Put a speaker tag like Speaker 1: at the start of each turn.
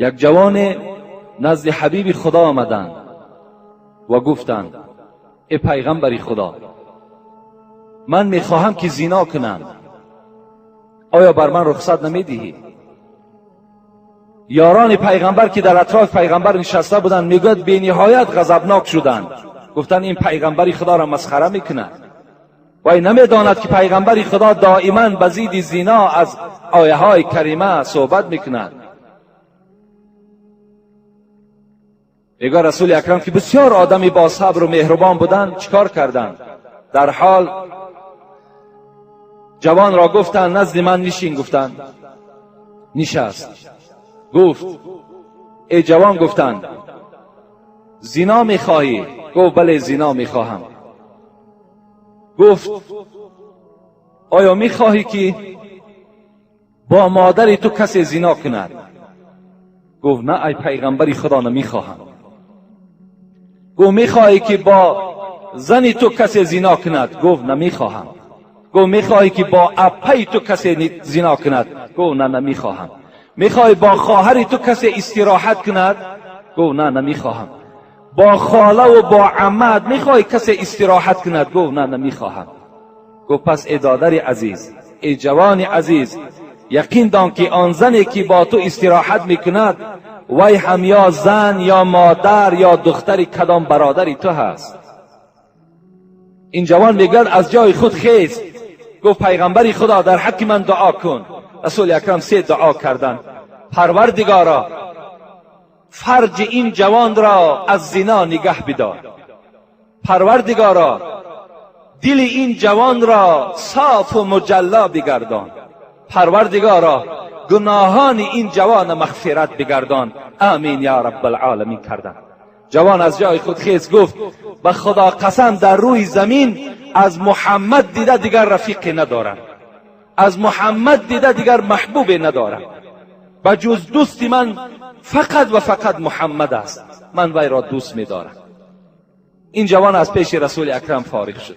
Speaker 1: یک جوان نزد حبیب خدا آمدند و گفتند ای پیغمبر خدا، من میخواهم که زنا کنم، آیا بر من رخصت نمیدهی؟ یاران پیغمبر که در اطراف پیغمبر نشسته بودند میگوید بی نهایت غضبناک شدند. گفتند این پیغمبر خدا را مسخره میکند و این نمیداند که پیغمبر خدا دائما به ضد زنا از آیه های کریمه صحبت میکند. میگه رسول اکرم که بسیار آدمی با صبر و مهربان بودند چیکار کردند؟ در حال جوان را گفتند نزد من نشین. گفتند نشست. گفت ای جوان، گفتند زنا میخواهی؟ گفت بله زنا میخواهم. گفت آیا میخواهی که با مادر تو کسی زنا کند؟ گفت نه ای پیغمبر خدا نمیخواهم. گفت میخواهی که با زن تو کسی زنا کند؟ گفت نمیخواهم. گفت میخواهی که با اپی تو کسی زنا کند؟ گفت نه نمیخواهم. میخواهی با خواهر تو کسی استراحت کند؟ گفت نه نمیخواهم. با خاله و با عمت میخواهی کسی استراحت کند؟ گفت نه نمیخواهم. گفت پس ای دادر عزیز، ای جوان عزیز، یقین دان که آن زنی که با تو استراحت میکند وی هم یا زن یا مادر یا دختر کدام برادری تو هست. این جوان میگه از جای خود خیست. گفت پیغمبر خدا در حق من دعا کن. رسول اکرم 3 دعا کردند. پروردگارا فرج این جوان را از زنا نگه بدار. پروردگارا دل این جوان را صاف و مجلا بگردان. پروردگارا گناهان این جوان مغفرت بگردان. آمین یا رب العالمین کردند. جوان از جای خود خیز گفت به خدا قسم در روی زمین از محمد دیده دیگر رفیق ندارم، از محمد دیده دیگر محبوب ندارم، به جز دوست من فقط و فقط محمد است، من وی را دوست می‌دارم. این جوان از پیش رسول اکرم فارغ شد.